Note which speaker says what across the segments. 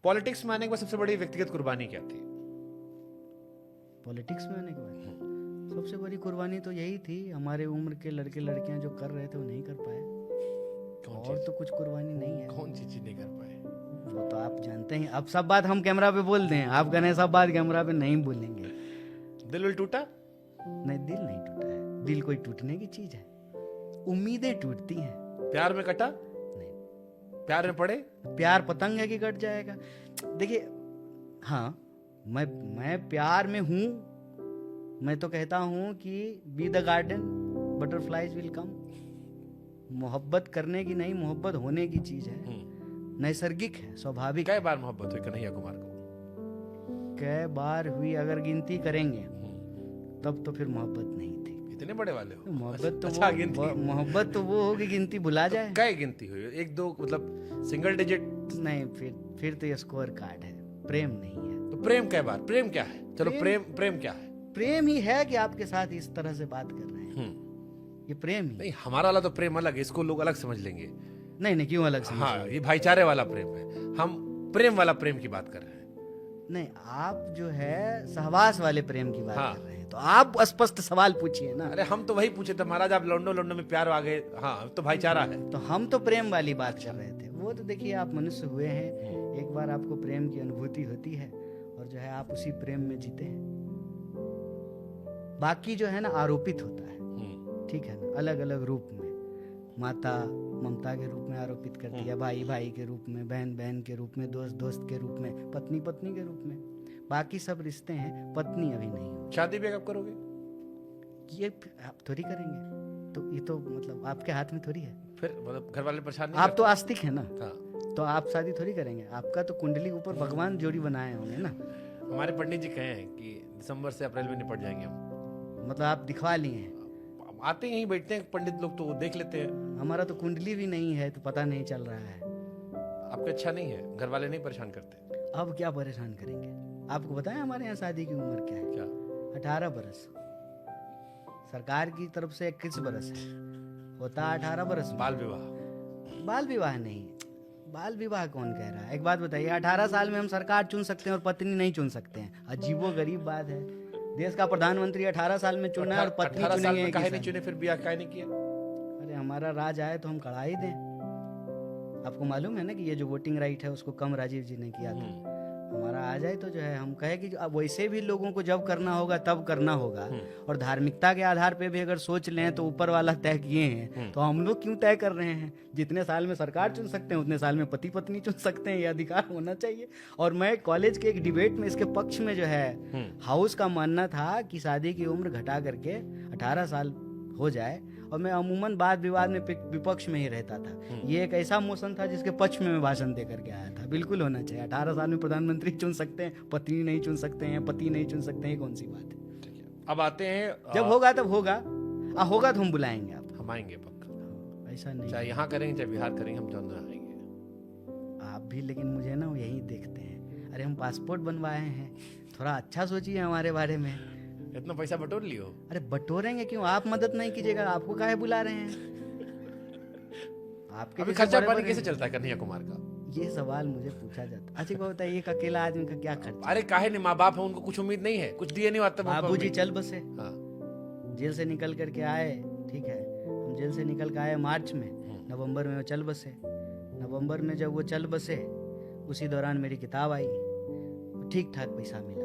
Speaker 1: Politics में आने के बाद सबसे बड़ी व्यक्तिगत कुर्बानी क्या थी?
Speaker 2: पॉलिटिक्स में आने के बाद सबसे बड़ी कुर्बानी तो यही थी, हमारे उम्र के लड़के लड़कियां जो कर रहे थे वो नहीं कर पाए। और तो कुछ कुर्बानी नहीं है।
Speaker 1: कौन सी चीज नहीं कर पाए?
Speaker 2: वो तो आप जानते हैं। अब सब बात हम कैमरा पे बोल दें, आप कहने सब बात कैमरा पे नहीं बोलेंगे।
Speaker 1: दिल विल टूटा?
Speaker 2: नहीं, दिल नहीं टूटा है। दिल कोई टूटने की चीज है? उम्मीदें टूटती हैं।
Speaker 1: प्यार में कटा?
Speaker 2: नहीं।
Speaker 1: प्यार में पड़े?
Speaker 2: प्यार पतंग है कि कट जाएगा। देखिए, हाँ, मैं प्यार में हूँ। मैं तो कहता हूँ कि be the garden, butterflies will come. मोहब्बत करने की नहीं, मोहब्बत होने की चीज है, नैसर्गिक है, स्वाभाविक।
Speaker 1: कई बार मोहब्बत हुई कन्हैया कुमार को?
Speaker 2: कई बार हुई, अगर गिनती करेंगे तब तो फिर मोहब्बत नहीं थी।
Speaker 1: इतने बड़े वाले हो?
Speaker 2: मोहब्बत तो
Speaker 1: अच्छा,
Speaker 2: मोहब्बत तो वो होगी गिनती भुला जाए।
Speaker 1: तो कई गिनती हुई? एक दो, मतलब सिंगल डिजिट?
Speaker 2: नहीं, फिर तो ये स्कोर कार्ड है, प्रेम नहीं है।
Speaker 1: तो प्रेम कई बार? प्रेम क्या है? चलो, प्रेम क्या है?
Speaker 2: प्रेम ही है कि आपके साथ इस तरह से बात कर रहे हैं, ये प्रेम ही।
Speaker 1: नहीं, हमारा वाला तो प्रेम अलग है, इसको लोग अलग समझ लेंगे।
Speaker 2: नहीं, क्यों अलग समझ?
Speaker 1: हाँ, ये भाईचारे वाला प्रेम है, हम प्रेम वाला प्रेम की बात कर रहे हैं।
Speaker 2: नहीं, आप जो है सहवास वाले प्रेम की बात
Speaker 1: हाँ।
Speaker 2: कर रहे हैं, तो आप स्पष्ट सवाल पूछिए ना।
Speaker 1: अरे हम तो वही पूछे थे महाराज, आप लौंडो में प्यार आ गए। हाँ, तो भाईचारा है।
Speaker 2: तो हम तो प्रेम वाली बात कर रहे थे। वो तो देखिए, आप मनुष्य हुए हैं, एक बार आपको प्रेम की अनुभूति होती है और जो है आप उसी प्रेम में जीते हैं। बाकी जो है ना आरोपित होता है, ठीक है ना, अलग अलग रूप में। माता ममता के रूप में आरोपित करती है, भाई भाई के रूप में, बहन बहन के रूप में, दोस्त दोस्त के रूप में, पत्नी पत्नी के रूप में। बाकी सब रिश्ते हैं, पत्नी अभी नहीं हुई।
Speaker 1: शादी भी कब करोगे?
Speaker 2: ये आप थोड़ी करेंगे, तो ये तो मतलब आपके हाथ में थोड़ी है।
Speaker 1: फिर मतलब घर वाले परेशान नहीं
Speaker 2: आप तो आस्तिक है ना,
Speaker 1: हाँ।
Speaker 2: तो आप शादी थोड़ी करेंगे। आपका तो कुंडली ऊपर भगवान जोड़ी बनाए होंगे ना।
Speaker 1: हमारे पंडित जी कहे हैं कि दिसंबर से अप्रैल में निपट जाएंगे हम।
Speaker 2: मतलब आप दिखवा लिए हैं?
Speaker 1: आते ही बैठते हैं पंडित लोग, तो वो देख लेते हैं।
Speaker 2: हमारा तो कुंडली भी नहीं है, तो पता नहीं चल रहा है।
Speaker 1: आपका अच्छा नहीं है? घर वाले नहीं परेशान करते?
Speaker 2: अब क्या परेशान करेंगे? आपको बताएं हमारे यहाँ शादी की उम्र क्या है?
Speaker 1: क्या?
Speaker 2: 18 बरस। सरकार की तरफ से 21 बरस है, होता 18 बरस में।
Speaker 1: बाल विवाह?
Speaker 2: बाल विवाह नहीं। बाल विवाह कौन कह रहा है? एक बात बताइए, 18 साल में हम सरकार चुन सकते हैं और पत्नी नहीं चुन सकते हैं? अजीबो गरीब बात है। देश का प्रधानमंत्री 18 साल में चुना है और पत्नी
Speaker 1: 18 साल में काहे
Speaker 2: चुनेंगे?
Speaker 1: नहीं चुने? फिर ब्याह काहे नहीं किया?
Speaker 2: अरे हमारा राज आए तो हम कढ़ाई दें। आपको मालूम है ना कि ये जो वोटिंग राइट है उसको कम राजीव जी ने किया था। हमारा आ जाए तो जो है हम कहे कि अब वैसे भी लोगों को जब करना होगा तब करना होगा, और धार्मिकता के आधार पे भी अगर सोच लें तो ऊपर वाला तय किए हैं, तो हम लोग क्यों तय कर रहे हैं? जितने साल में सरकार चुन सकते हैं उतने साल में पति पत्नी चुन सकते हैं, ये अधिकार होना चाहिए। और मैं कॉलेज के एक डिबेट में इसके पक्ष में जो है हाउस का मानना था कि शादी की उम्र घटा करके 18 साल हो जाए, और मैं अमूमन वाद विवाद में विपक्ष में ही रहता था। ये एक ऐसा मोशन था जिसके पक्ष में मैं भाषण दे करके आया था। बिल्कुल होना चाहिए, 18 साल में प्रधानमंत्री चुन सकते हैं, पत्नी नहीं चुन सकते हैं, पति नहीं चुन सकते हैं, कौन सी बात है?
Speaker 1: अब आते हैं,
Speaker 2: जब होगा तब होगा, होगा तो हम बुलाएंगे आपको।
Speaker 1: हम आएंगे पक्का।
Speaker 2: ऐसा नहीं,
Speaker 1: चाहे यहाँ करेंगे चाहे बिहार करेंगे, हम दोनों आएंगे।
Speaker 2: आप भी, लेकिन मुझे ना यही देखते हैं। अरे हम पासपोर्ट बनवाए हैं, थोड़ा अच्छा सोचिए हमारे बारे में।
Speaker 1: इतना पैसा बटोर लियो?
Speaker 2: अरे बटोरेंगे क्यों, आप मदद नहीं कीजिएगा, आपको काहे बुला रहे हैं? आपके
Speaker 1: अभी
Speaker 2: जैसे
Speaker 1: खर्चा
Speaker 2: बड़े
Speaker 1: पानी
Speaker 2: बड़े-
Speaker 1: कैसे चलता है कन्हैया कुमार का?
Speaker 2: ये सवाल मुझे पूछा जाता। अच्छा को बताइए, एक अकेला आदमी का क्या खर्चा?
Speaker 1: अरे काहे नहीं, माँ बाप है, उनको कुछ उम्मीद नहीं है, कुछ दिए नहीं आता
Speaker 2: बाबूजी चल बसे,
Speaker 1: हाँ।
Speaker 2: जेल से निकल करके आए, ठीक है, हम जेल से निकल के आए मार्च में, नवंबर में वो चल बसे। नवंबर में जब वो चल बसे, उसी दौरान मेरी किताब आई, ठीक ठाक पैसा मिला।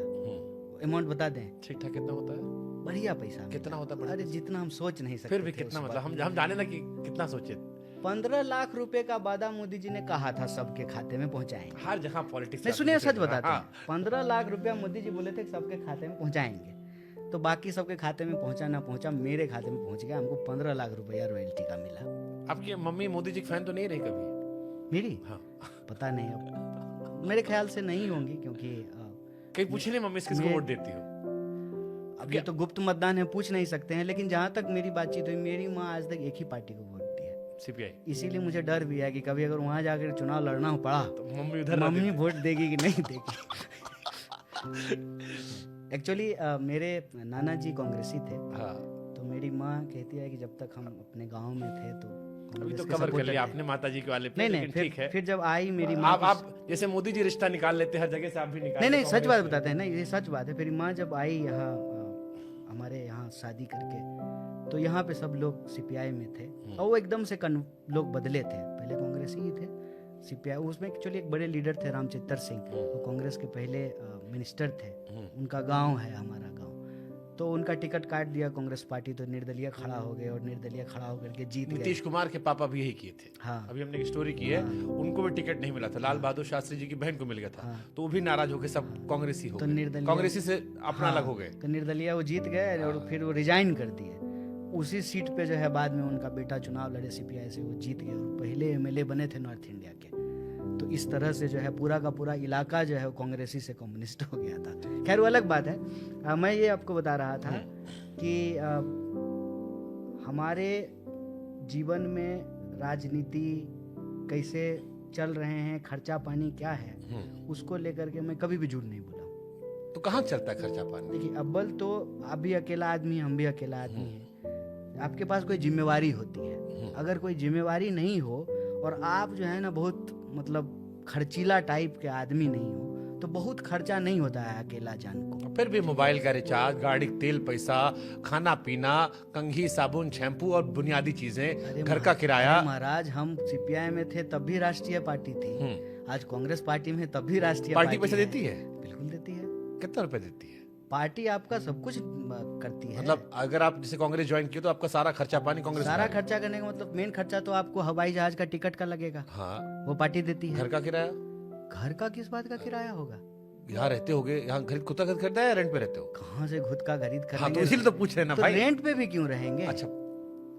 Speaker 2: अमाउंट बता दें?
Speaker 1: ठीक ठाक कितना होता है?
Speaker 2: बढ़िया पैसा मिला।
Speaker 1: कितना होता है?
Speaker 2: अरे जितना हम सोच नहीं सकते
Speaker 1: फिर भी
Speaker 2: थे
Speaker 1: कितना,
Speaker 2: उस
Speaker 1: मतलब
Speaker 2: वक्त।
Speaker 1: हम जाने ना कि कितना सोचे।
Speaker 2: 15 लाख रुपए का वादा मोदी जी ने कहा था सबके खाते में पहुंचाएंगे।
Speaker 1: हर जगह पॉलिटिक्स।
Speaker 2: नहीं सुनिए, सच बताते हैं, 15 लाख रुपया मोदी जी बोले थे कि सबके खाते में पहुंचाएंगे। तो बाकी सबके खाते में पहुंचा ना पहुंचा, मेरे खाते में पहुंच गया। हमको 15 लाख रुपया रॉयल्टी का मिला।
Speaker 1: आपकी मम्मी मोदी जी की फैन तो नहीं रही कभी?
Speaker 2: मेरी?
Speaker 1: हाँ।
Speaker 2: पता नहीं, अब मेरे ख्याल से नहीं होंगी, क्योंकि
Speaker 1: कहीं पूछ ले मम्मी किसको वोट देती हो?
Speaker 2: अब ये तो गुप्त मतदान है, पूछ नहीं सकते हैं। लेकिन जहां तक मेरी बातचीत हुई, मेरी माँ आज तक एक ही पार्टी को वोट दी है,
Speaker 1: सीपीआई।
Speaker 2: इसीलिए मुझे डर भी है कि कभी अगर वहां जाकर चुनाव लड़ना पड़ा
Speaker 1: तो मम्मी उधर
Speaker 2: मम्मी वोट देगी कि नहीं देगी। एक्चुअली मेरे नाना जी कांग्रेसी थे।
Speaker 1: हाँ।
Speaker 2: तो मेरी माँ कहती है कि जब तक हम अपने गांव में थे तो
Speaker 1: अभी तो
Speaker 2: के
Speaker 1: कवर कर
Speaker 2: supporter
Speaker 1: लिया
Speaker 2: थे।
Speaker 1: आपने माता जी के वाले पे,
Speaker 2: नहीं नहीं,
Speaker 1: लेकिन ठीक है।
Speaker 2: फिर जब आई मेरी माँ
Speaker 1: आप जैसे मोदी जी रिश्ता निकाल लेते हैं हर जगह से, आप भी निकाल
Speaker 2: नहीं नहीं,
Speaker 1: लेते
Speaker 2: सच
Speaker 1: हो
Speaker 2: बात
Speaker 1: कांग्रेस
Speaker 2: बताते हैं ना, ये सच बात है। फिर माँ जब आई यहाँ हमारे यहाँ शादी करके, तो यहाँ पे सब लोग सीपीआई में थे, और वो एकदम से लोग बदले थे। पहले कांग्रेस ही थे, सीपीआई उसमें एक्चुअली एक बड़े लीडर थे रामचित्तर सिंह, वो कांग्रेस के पहले मिनिस्टर थे। उनका गांव है हमारा गांव, तो उनका टिकट काट दिया कांग्रेस पार्टी, तो निर्दलीय खड़ा हो गए और निर्दलीय खड़ा होकर के जीत गए।
Speaker 1: नीतीश कुमार के पापा भी यही किए थे।
Speaker 2: हाँ
Speaker 1: अभी हमने एक स्टोरी की है, उनको भी टिकट नहीं मिला था, लाल बहादुर शास्त्री जी की बहन को मिल गया था, तो वो भी नाराज होकर सब कांग्रेसी हो
Speaker 2: तो
Speaker 1: गए,
Speaker 2: निर्दलीय
Speaker 1: कांग्रेसी से अपना अलग हो गए।
Speaker 2: तो निर्दलीय वो जीत गए और फिर वो रिजाइन कर दिए। उसी सीट पे जो है बाद में उनका बेटा चुनाव लड़े सीपीआई से, वो जीत गए और पहले एमएलए बने थे नॉर्थ इंडिया के। तो इस तरह से जो है पूरा का पूरा इलाका जो है वो कांग्रेसी से कम्युनिस्ट हो गया था। खैर वो अलग बात है। मैं ये आपको बता रहा था कि हमारे जीवन में राजनीति कैसे चल रहे हैं, खर्चा पानी क्या है, उसको लेकर के मैं कभी भी झूठ नहीं बोला।
Speaker 1: तो कहाँ चलता है खर्चा पानी?
Speaker 2: देखिए, अव्वल तो आप भी अकेला आदमी हैं, हम भी अकेला आदमी हैं। आपके पास कोई जिम्मेवारी होती है। अगर कोई जिम्मेवारी नहीं हो और आप जो है ना बहुत मतलब खर्चीला टाइप के आदमी नहीं हो, तो बहुत खर्चा नहीं होता है अकेला जान को।
Speaker 1: फिर भी मोबाइल का रिचार्ज, गाड़ी का तेल पैसा, खाना पीना, कंघी साबुन शैम्पू और बुनियादी चीजें, घर का किराया।
Speaker 2: अरे महाराज, हम सीपीआई में थे तब भी राष्ट्रीय पार्टी थी, आज कांग्रेस पार्टी में तब भी राष्ट्रीय
Speaker 1: पार्टी पैसा देती है?
Speaker 2: बिल्कुल देती है।
Speaker 1: कितना रुपए देती है
Speaker 2: पार्टी? आपका सब कुछ करती है।
Speaker 1: मतलब अगर आप जैसे कांग्रेस ज्वाइन किए तो आपका सारा खर्चा पानी कांग्रेस
Speaker 2: सारा
Speaker 1: उठाएगी?
Speaker 2: खर्चा करने का मतलब मेन खर्चा तो आपको हवाई जहाज का टिकट का लगेगा,
Speaker 1: हाँ।
Speaker 2: वो पार्टी देती है।
Speaker 1: घर का किराया?
Speaker 2: घर का किस बात का किराया होगा?
Speaker 1: यहाँ रहते होगे, यहाँ खुद का घर खरीदा है या रेंट पे रहते हो?
Speaker 2: कहाँ से खुद का खरीद कर
Speaker 1: हाँ, तो इसीलिए तो पूछ रहे हैं ना
Speaker 2: तो
Speaker 1: भाई।
Speaker 2: रेंट पे भी क्यों रहेंगे?
Speaker 1: अच्छा,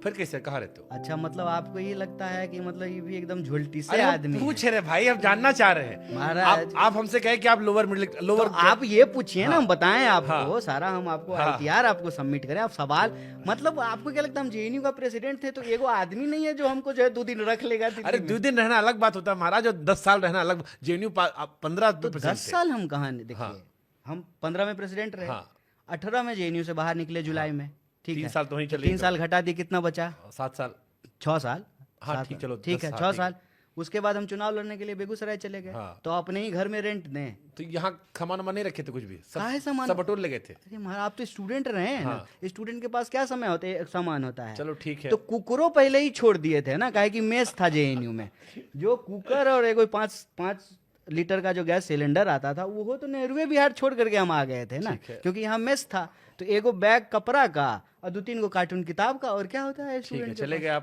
Speaker 1: फिर कैसे, कहाँ रहते हो?
Speaker 2: अच्छा, मतलब आपको ये लगता है कि मतलब ये भी एकदम झोलटी से
Speaker 1: अरे हम
Speaker 2: आदमी
Speaker 1: पूछ रहे भाई, हम जानना चाह रहे हैं।
Speaker 2: महाराज,
Speaker 1: आप हमसे कहे कि आप लोअर मिडिल लोअर
Speaker 2: तो आप ये पूछिए ना, हम बताएं आपको।
Speaker 1: हाँ।
Speaker 2: सारा हम आपको
Speaker 1: हाँ।
Speaker 2: ITR आपको सबमिट करें, आप सवाल मतलब आपको क्या लगता है हम जेएनयू का प्रेसिडेंट थे तो एगो आदमी नहीं है जो हमको जो है 2 दिन रख लेगा दिल्ली
Speaker 1: अरे
Speaker 2: में?
Speaker 1: 2 दिन रहना अलग बात होता है महाराज, और 10 साल रहना अलग। जेएनयू 15
Speaker 2: तो 10 साल हम कहाँ देखिए,
Speaker 1: हाँ।
Speaker 2: हम 15 में प्रेसिडेंट रहे,
Speaker 1: हाँ।
Speaker 2: 18 में जेएनयू से बाहर निकले जुलाई में, ठीक
Speaker 1: 3
Speaker 2: है।
Speaker 1: साल तो वहीं चले
Speaker 2: 3 साल घटा दिए, कितना बचा?
Speaker 1: 7 साल।
Speaker 2: 6 साल।
Speaker 1: हाँ,
Speaker 2: 7
Speaker 1: ठीक, चलो,
Speaker 2: ठीक
Speaker 1: 10
Speaker 2: है,
Speaker 1: साल,
Speaker 2: 6
Speaker 1: ठीक
Speaker 2: साल। उसके बाद हम चुनाव लड़ने के लिए बेगूसराय चले गए,
Speaker 1: हाँ।
Speaker 2: तो अपने ही घर में रेंट दें।
Speaker 1: तो यहाँ सामान नहीं रखे थे कुछ भी,
Speaker 2: काहे सामान?
Speaker 1: सब बटोर ले गए थे।
Speaker 2: अरे महाराज, आप तो स्टूडेंट रहे हैं ना, स्टूडेंट के पास क्या समय होता है, सामान होता है।
Speaker 1: चलो ठीक है।
Speaker 2: तो कुकरों पहले ही छोड़ दिए थे ना, काहे कि मेस था जेएनयू में, जो कुकर और एगो 5 लीटर का जो गैस सिलेंडर आता था, वो तो नेहरू बिहार छोड़ करके हम आ गए थे ना, क्योंकि यहाँ मेस था। तो एगो बैग कपड़ा का और 2-3 गो कार्टून किताब का, और क्या होता है
Speaker 1: ठीक है,
Speaker 2: स्टूडेंट के
Speaker 1: चले
Speaker 2: पास?
Speaker 1: गए आप।